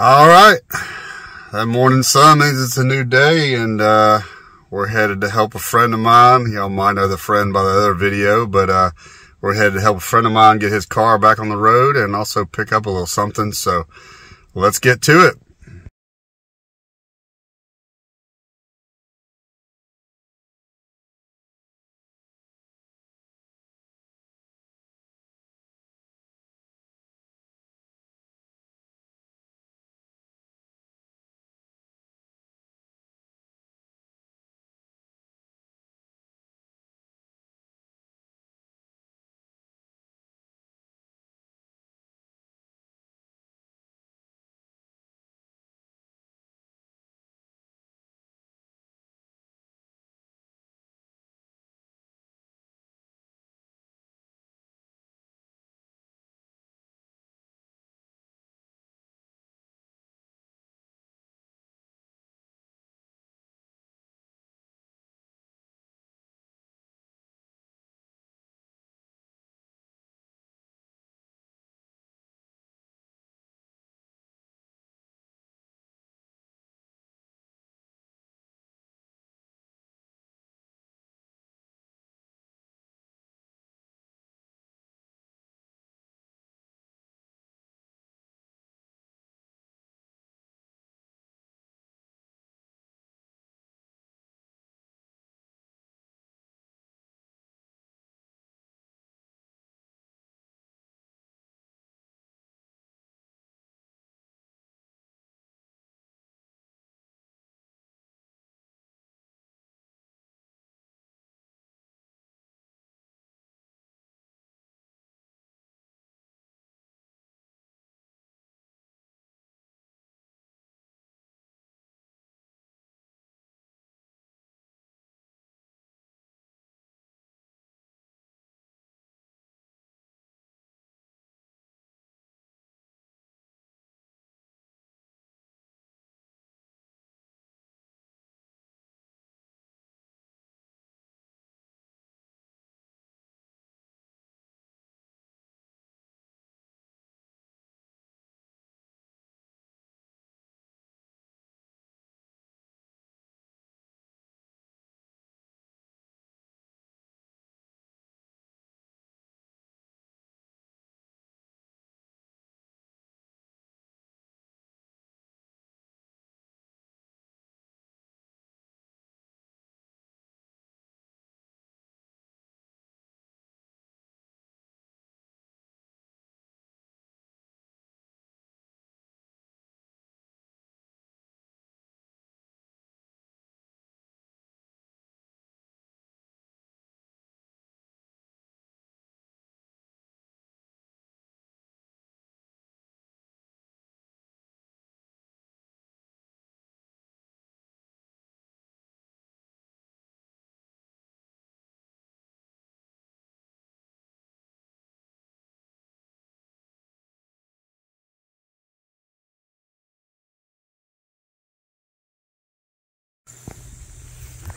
All right, that morning sun means it's a new day, and we're headed to help a friend of mine. Y'all might know the friend by the other video, but we're headed to help a friend of mine get his car back on the road and also pick up a little something. So let's get to it.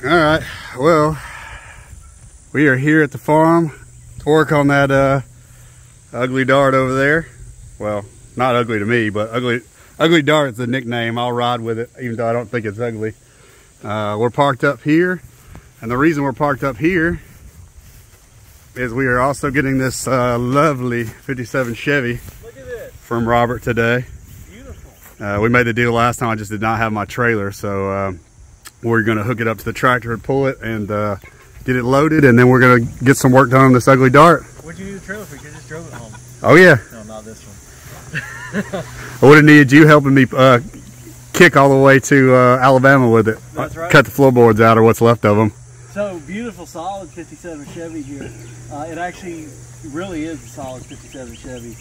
All right, well, we are here at the farm to work on that ugly dart over there. Well, not ugly to me, but ugly dart is the nickname. I'll ride with it, even though I don't think it's ugly. We're parked up here, and the reason we're parked up here is we are also getting this lovely 57 Chevy from Robert today. Beautiful. We made the deal last time. I just did not have my trailer, so we're going to hook it up to the tractor and pull it and get it loaded, and then we're going to get some work done on this ugly dart. What'd you use the trailer for? You just drove it home. Oh yeah. No, not this one. I would have needed you helping me kick all the way to Alabama with it. That's right. Cut the floorboards out, or what's left of them. So, beautiful, solid 57 Chevy here. It actually really is a solid 57 Chevy.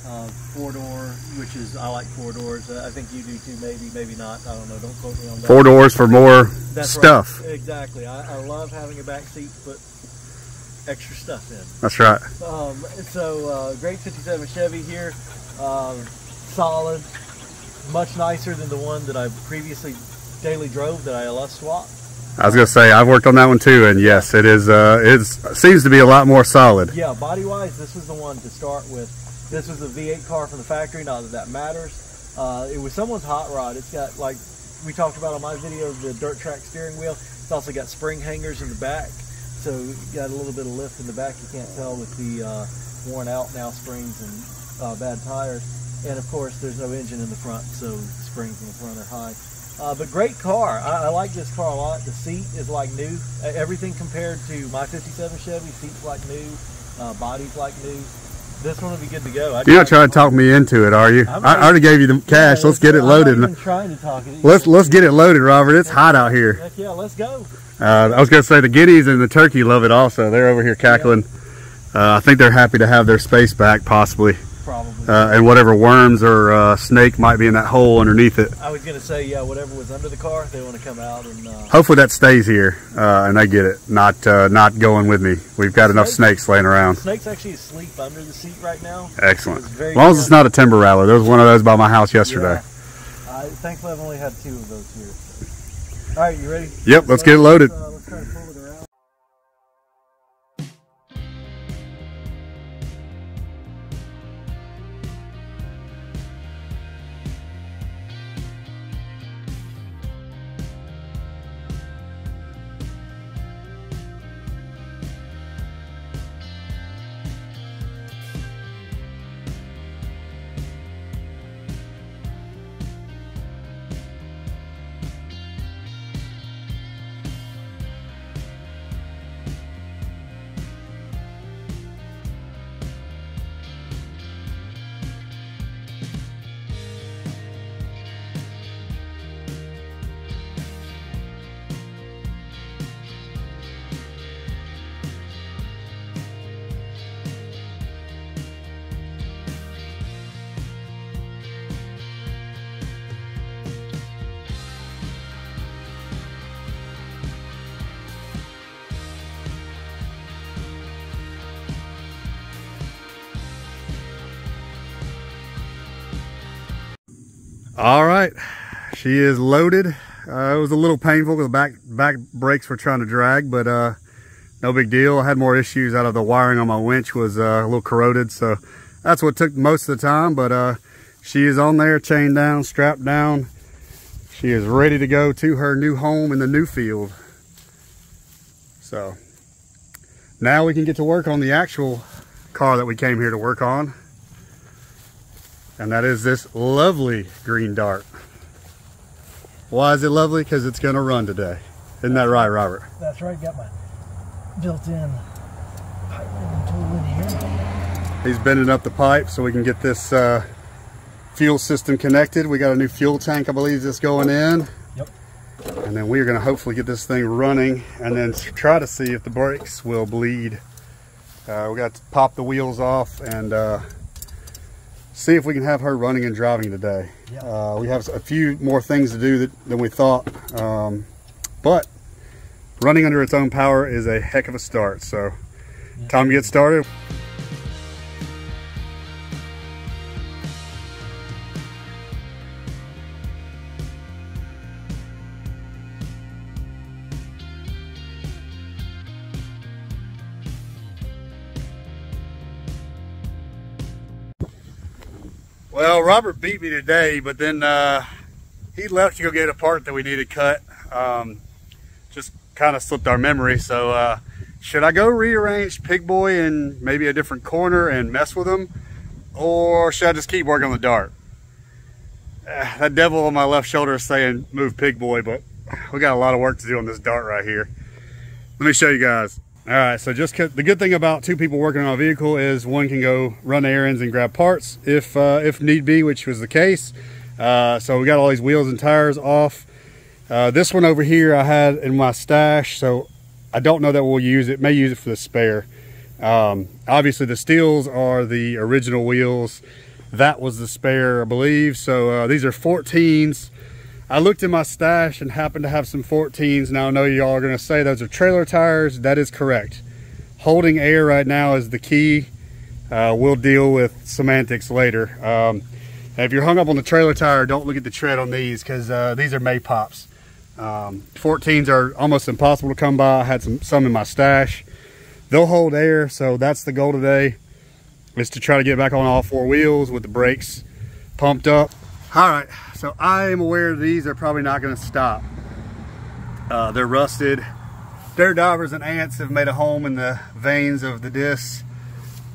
4-door, which is, I like 4 doors. I think you do too, maybe not. I don't know. Don't quote me on that. 4 doors for more That's stuff. Right. Exactly. I love having a back seat to put extra stuff in. That's right. Great 57 Chevy here. Solid. Much nicer than the one that I previously daily drove that I LS swapped. I was gonna say I've worked on that one too, and yes, it is. It seems to be a lot more solid. Yeah, body wise, this was the one to start with. This was a V8 car from the factory. Not that that matters. It was someone's hot rod. It's got, like we talked about on my video, the dirt track steering wheel. It's also got spring hangers in the back, so you got a little bit of lift in the back. You can't tell with the worn out now springs and bad tires. And of course, there's no engine in the front, so springs in the front are high. But great car. I like this car a lot. The seat is like new. Everything compared to my 57 Chevy, seats like new, body's like new. This one will be good to go. You're not trying to talk me into it, are you? I already gave you the cash. Yeah, let's get it loaded. I'm not even trying to talk it. Let's get it loaded, Robert. It's hot out here. Heck yeah, let's go. I was going to say the guineas and the turkey love it also. They're over here cackling. I think they're happy to have their space back, possibly. Probably. And whatever worms or snake might be in that hole underneath it. I was going to say, yeah, whatever was under the car, they want to come out and. Hopefully that stays here and they get it. Not going with me. We've got enough snakes laying around. Snake's actually asleep under the seat right now. Excellent. As long as it's not a timber rattler. There was one of those by my house yesterday. Yeah. Thankfully, I've only had 2 of those here. All right, you ready? Yep, let's get it loaded. Let's try to pull it around. All right, she is loaded. It was a little painful because the back brakes were trying to drag, but no big deal. I had more issues out of the wiring on my winch was a little corroded, so that's what took most of the time. But she is on there, chained down, strapped down. She is ready to go to her new home in the new field. So now we can get to work on the actual car that we came here to work on. And that is this lovely green dart. Why is it lovely? Because it's going to run today. Isn't that right, Robert? That's right. Got my built-in pipe bending tool in here. He's bending up the pipe so we can get this fuel system connected. We got a new fuel tank, I believe, that's going in. Yep. And then we are going to hopefully get this thing running and then try to see if the brakes will bleed. We got to pop the wheels off and see if we can have her running and driving today. Yep. We have a few more things to do than we thought, but running under its own power is a heck of a start. So yep. Time to get started. Well, Robert beat me today, but then he left to go get a part that we needed cut. Just kind of slipped our memory. So should I go rearrange Pig Boy in maybe a different corner and mess with him? Or should I just keep working on the dart? That devil on my left shoulder is saying move Pig Boy, but we got a lot of work to do on this dart right here. Let me show you guys. All right, so the good thing about 2 people working on a vehicle is one can go run errands and grab parts if need be, which was the case. So we got all these wheels and tires off. This one over here I had in my stash, so I don't know that we'll use it. May use it for the spare. Obviously the steels are the original wheels. That was the spare, I believe. So these are 14s. I looked in my stash and happened to have some 14s. Now I know y'all are gonna say those are trailer tires. That is correct. Holding air right now is the key. We'll deal with semantics later. If you're hung up on the trailer tire, don't look at the tread on these because these are May pops. 14s are almost impossible to come by. I had some in my stash. They'll hold air, so that's the goal today, is to try to get back on all 4 wheels with the brakes pumped up. All right, so I am aware these are probably not going to stop. They're rusted. Dirt divers and ants have made a home in the veins of the discs.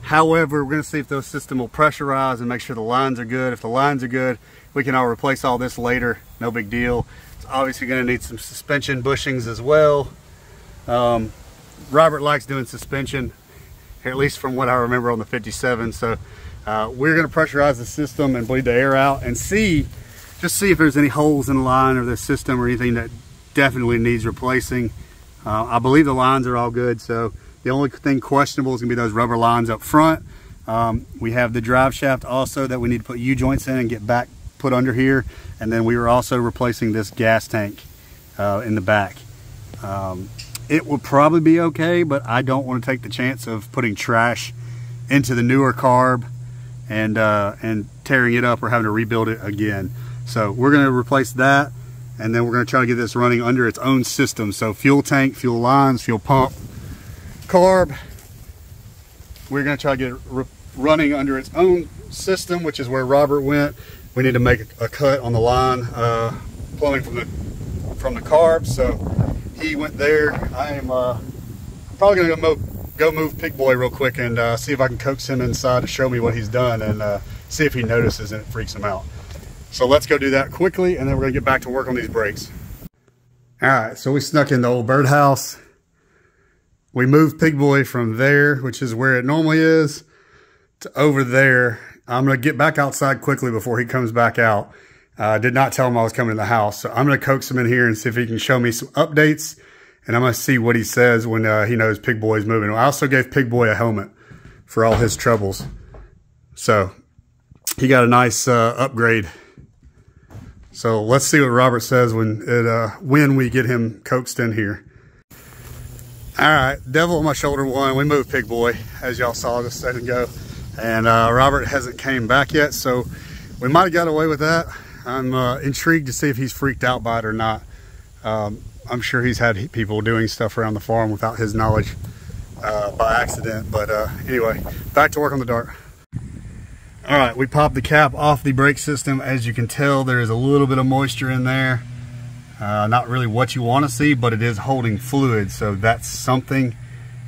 However, we're going to see if the system will pressurize and make sure the lines are good. If the lines are good, we can replace all this later. No big deal. It's obviously going to need some suspension bushings as well. Robert likes doing suspension, at least from what I remember on the 57. So we're going to pressurize the system and bleed the air out and just see if there's any holes in the line or the system or anything that definitely needs replacing. I believe the lines are all good, so the only thing questionable is going to be those rubber lines up front. We have the drive shaft also that we need to put U-joints in and get back put under here, and then we were also replacing this gas tank in the back. It will probably be okay, but I don't want to take the chance of putting trash into the newer carb and tearing it up or having to rebuild it again. So we're going to replace that, and then we're going to try to get this running under its own system. So fuel tank, fuel lines, fuel pump, carb, we're going to try to get it running under its own system, which is where Robert went. We need to make a cut on the line, plumbing from the carb. So he went there. I am probably going to go move Pig Boy real quick and see if I can coax him inside to show me what he's done and see if he notices and it freaks him out. So let's go do that quickly, and then we're going to get back to work on these brakes. All right, so we snuck in the old birdhouse. We moved Pig Boy from there, which is where it normally is, to over there. I'm going to get back outside quickly before he comes back out. I did not tell him I was coming to the house, so I'm going to coax him in here and see if he can show me some updates, and I'm going to see what he says when he knows Pig Boy is moving. I also gave Pig Boy a helmet for all his troubles, so he got a nice upgrade. So let's see what Robert says when we get him coaxed in here. All right, devil on my shoulder one. We moved Pig Boy, as y'all saw just a second ago, and Robert hasn't came back yet, so we might have got away with that. I'm intrigued to see if he's freaked out by it or not. I'm sure he's had people doing stuff around the farm without his knowledge by accident, but anyway, back to work on the dart. All right, we popped the cap off the brake system. As you can tell, there is a little bit of moisture in there. Not really what you want to see, but it is holding fluid, so that's something,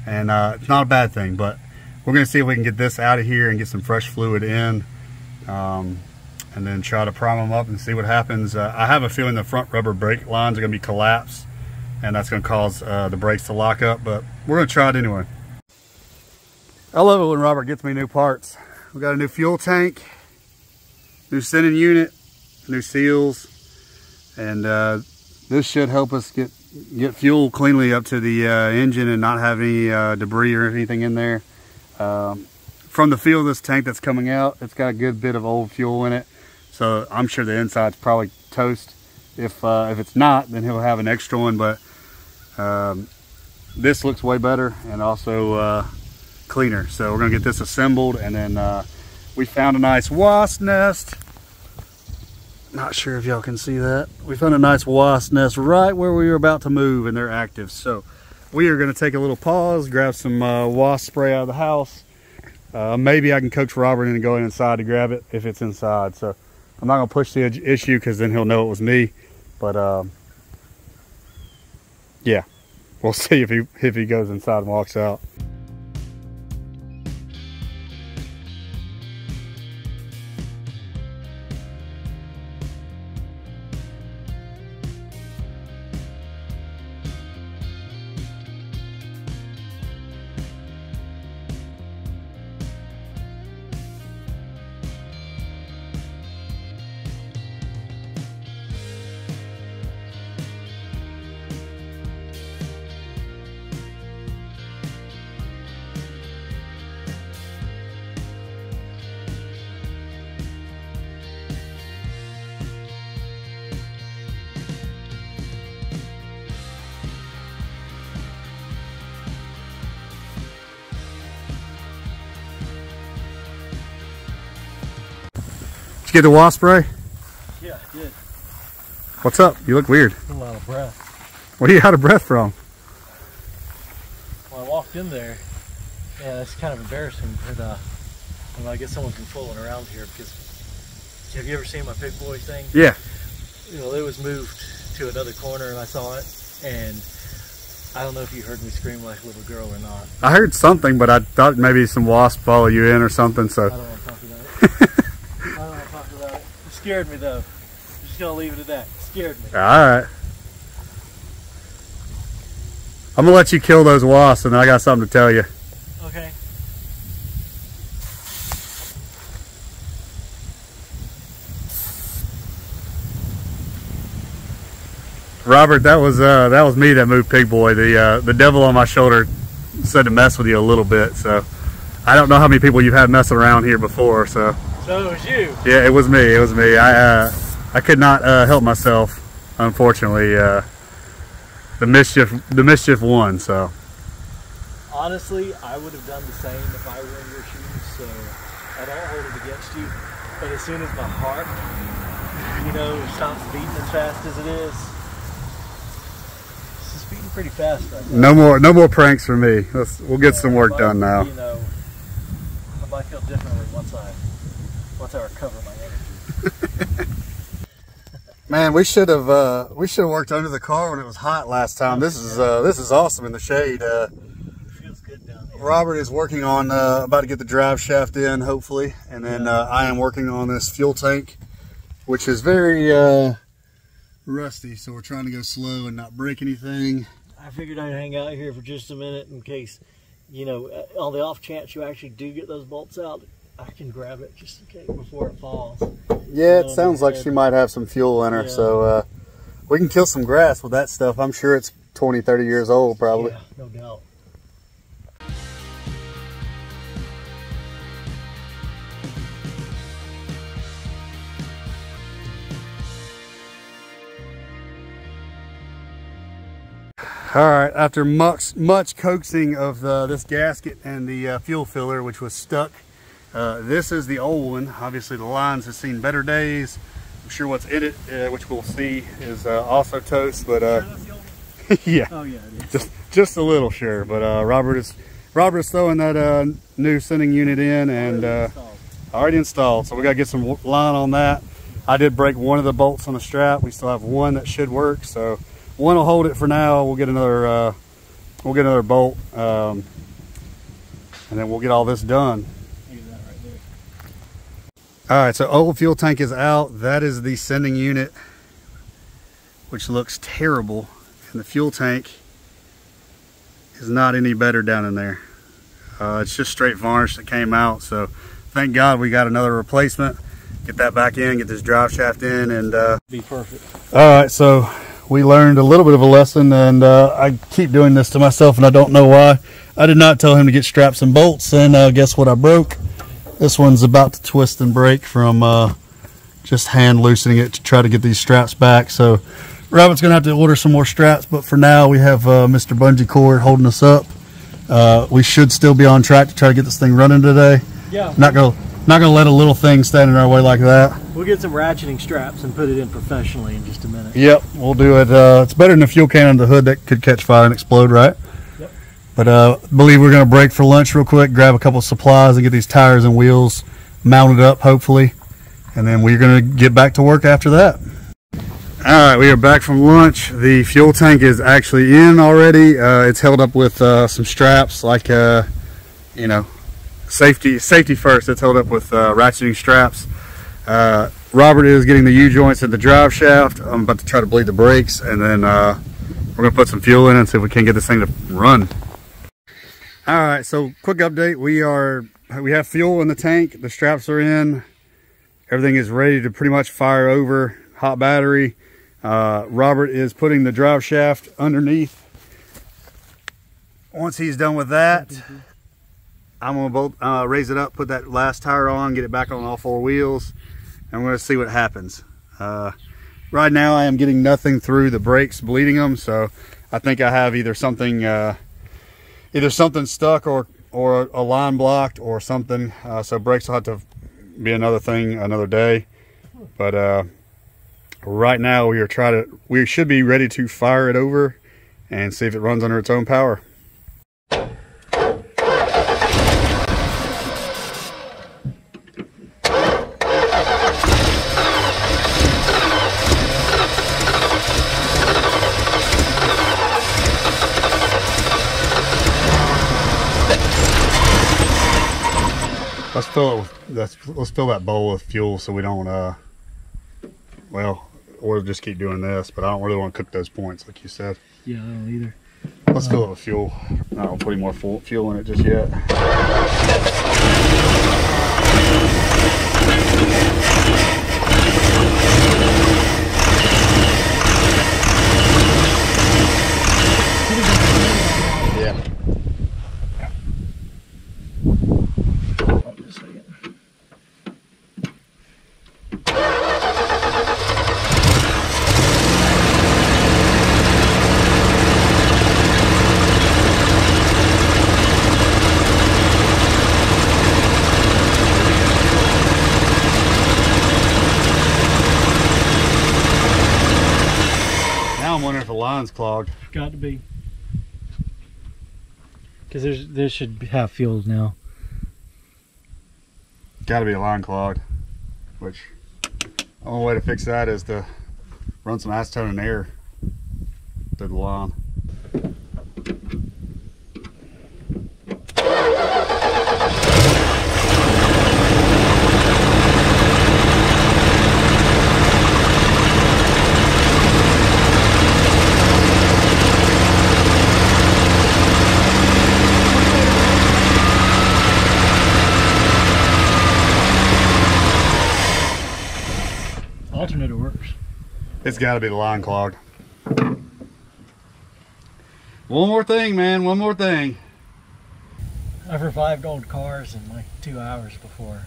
and it's not a bad thing. But we're going to see if we can get this out of here and get some fresh fluid in, and then try to prime them up and see what happens. I have a feeling the front rubber brake lines are going to be collapsed, and that's going to cause the brakes to lock up, but we're going to try it anyway. I love it when Robert gets me new parts. We got a new fuel tank, new sending unit, new seals, and this should help us get fuel cleanly up to the engine and not have any debris or anything in there. From the feel of this tank that's coming out, it's got a good bit of old fuel in it, so I'm sure the inside's probably toast. If it's not, then he'll have an extra one, but this looks way better and also cleaner. So we're gonna get this assembled, and then we found a nice wasp nest. Not sure if y'all can see that. We found a nice wasp nest right where we were about to move, and they're active. So we are gonna take a little pause, grab some wasp spray out of the house. Maybe I can coax Robert in and go inside to grab it if it's inside. So I'm not gonna push the issue because then he'll know it was me. But yeah, we'll see if he goes inside and walks out. Did you get the wasp spray? Yeah, I did. What's up? You look weird. I'm out of breath. What are you out of breath from? Well, I walked in there, and it's kind of embarrassing, but I guess someone's been fooling around here because Have you ever seen my Pig Boy thing? Yeah. You know, it was moved to another corner and I saw it, and I don't know if you heard me scream like a little girl or not. I heard something, but I thought maybe some wasp follow you in or something, so. I don't want to talk about it. I don't want to talk about it. It scared me though. I'm just gonna leave it at that. It scared me. Alright. I'm gonna let you kill those wasps and I got something to tell you. Okay. Robert, that was me that moved Pig Boy. The devil on my shoulder said to mess with you a little bit, so I don't know how many people you've had messing around here before, so. So it was you. Yeah, it was me. It was me. I could not help myself, unfortunately. The mischief won. So. Honestly, I would have done the same if I were in your shoes. So I don't hold it against you. But as soon as my heart, you know, stops beating as fast as it is, it's just beating pretty fast right now. No more pranks for me. We'll get some work done now. You know, I might feel differently once I recover my energy. Man, we should have worked under the car when it was hot last time. This is awesome in the shade. It feels good down here. Robert is working on about to get the drive shaft in, hopefully, and then I am working on this fuel tank, which is very rusty. So we're trying to go slow and not break anything. I figured I'd hang out here for just a minute in case, you know, on the off chance you actually do get those bolts out, I can grab it just in case before it falls. Yeah, it sounds like she might have some fuel in her, so we can kill some grass with that stuff. I'm sure it's 20, 30 years old, probably. Yeah, no doubt. All right, after much coaxing of this gasket and the fuel filler, which was stuck, this is the old one. Obviously the lines have seen better days. I'm sure what's in it, which we'll see, is also toast, but yeah. Oh yeah, it is. Just a little, sure. But Robert is throwing that new sending unit in and already installed. So we gotta get some line on that. I did break one of the bolts on the strap. We still have one that should work, so one will hold it for now. We'll get another bolt, and then we'll get all this done. All right, so old fuel tank is out. That is the sending unit, which looks terrible, and the fuel tank is not any better down in there. It's just straight varnish that came out, so thank God we got another replacement. Get that back in, get this drive shaft in, and be perfect. All right, so we learned a little bit of a lesson, and I keep doing this to myself, and I don't know why. I did not tell him to get straps and bolts, and guess what I broke? This one's about to twist and break from just hand loosening it to try to get these straps back. So Robert's gonna have to order some more straps, but for now we have Mr. Bungee Cord holding us up. We should still be on track to try to get this thing running today. Yeah. Not gonna let a little thing stand in our way like that. We'll get some ratcheting straps and put it in professionally in just a minute. Yep, we'll do it. It's better than a fuel can under the hood that could catch fire and explode, right? Yep. But I believe we're going to break for lunch real quick, grab a couple of supplies and get these tires and wheels mounted up, hopefully. And then we're going to get back to work after that. All right, we are back from lunch. The fuel tank is actually in already. It's held up with some straps, like, you know, safety first. It's held up with ratcheting straps. Robert is getting the U-joints and the drive shaft. I'm about to try to bleed the brakes, and then we're gonna put some fuel in and see if we can get this thing to run. All right, so quick update. We have fuel in the tank. The straps are in. Everything is ready to pretty much fire over. Hot battery. Robert is putting the drive shaft underneath. Once he's done with that, I'm gonna raise it up, put that last tire on, get it back on all four wheels, and we're gonna see what happens. Right now I am getting nothing through the brakes, bleeding them, so I think I have either something stuck or a line blocked or something. So brakes will have to be another thing another day. But right now we should be ready to fire it over and see if it runs under its own power. Let's fill it with, let's fill that bowl with fuel so we don't, well, or just keep doing this, but I don't really want to cook those points like you said. Yeah, I don't either. Let's fill it with fuel. I don't put any more fuel in it just yet. Yeah. Now I'm wondering if the line's clogged. Got to be. Because this should have fuel now. Got to be a line clogged, which the only way to fix that is to run some acetone and air through the line. Alternator works. It's got to be the line clogged. One more thing, man. One more thing. I've revived old cars in like 2 hours before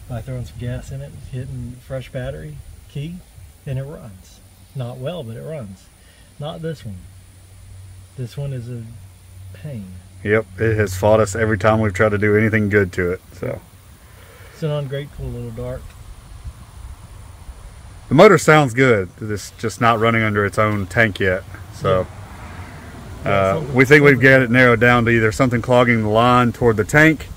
by throwing some gas in it, hitting fresh battery key, and it runs. Not well, but it runs. Not this one. This one is a pain. Yep, it has fought us every time we've tried to do anything good to it. So it's an ungrateful little dart. the motor sounds good. It's just not running under its own tank yet. So we think we've got it narrowed down to either something clogging the line toward the tank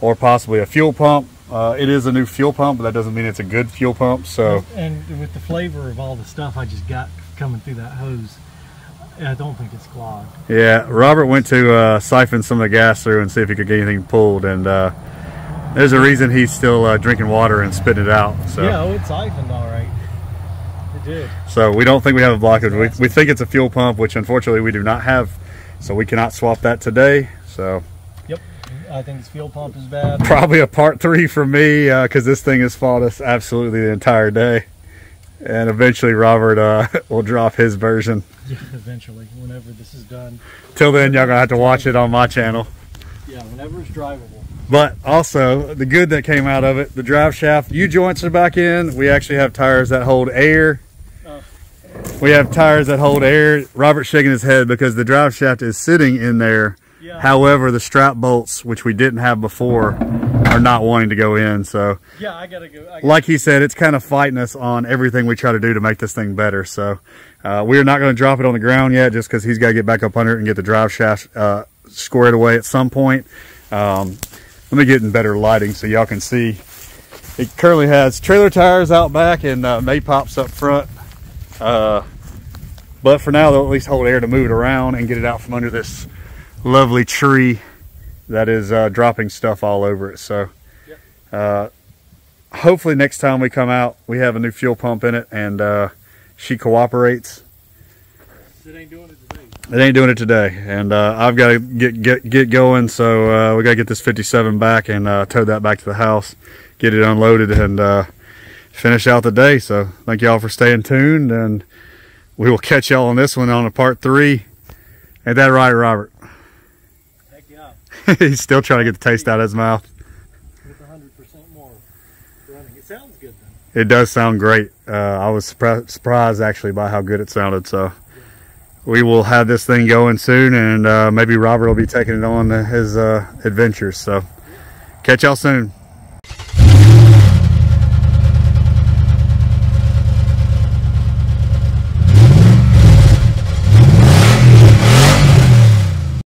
or possibly a fuel pump. It is a new fuel pump, but that doesn't mean it's a good fuel pump. So, and with the flavor of all the stuff I just got coming through that hose, I don't think it's clogged. Yeah, Robert went to siphon some of the gas through and see if he could get anything pulled, and there's a reason he's still drinking water and spitting it out. So yeah, it's siphoned all right. It did. So we don't think we have a blockage. We think it's a fuel pump, which unfortunately we do not have, so we cannot swap that today. So yep, I think this fuel pump is bad. Probably a part 3 from me, because this thing has fought us absolutely the entire day. And eventually Robert will drop his version. Yeah, eventually, whenever this is done. Till then, y'all gonna have to watch it on my channel. Yeah, whenever it's drivable. But also, the good that came out of it, the drive shaft U-joints are back in. We actually have tires that hold air. We have tires that hold air. Robert's shaking his head because the drive shaft is sitting in there. Yeah. However, the strap bolts, which we didn't have before, are not wanting to go in. So yeah, I gotta go. Like he said, it's kind of fighting us on everything we try to do to make this thing better. So we're not going to drop it on the ground yet, just because he's got to get back up under it and get the drive shaft squared away at some point. Let me get in better lighting so y'all can see. It currently has trailer tires out back and Maypops up front. But for now, they'll at least hold air to move it around and get it out from under this lovely tree that is dropping stuff all over it. So hopefully next time we come out, we have a new fuel pump in it and she cooperates. It ain't doing it today. It ain't doing it today, and I've got to get going. So we got to get this 57 back and tow that back to the house, get it unloaded, and finish out the day. So thank y'all for staying tuned, and we will catch y'all on this one on a part 3. Ain't that right, Robert? Heck yeah. He's still trying to get the taste out of his mouth. With 100% more running. It sounds good though. It does sound great. I was surprised actually by how good it sounded. So we will have this thing going soon, and maybe Robert will be taking it on his adventures. So catch y'all soon.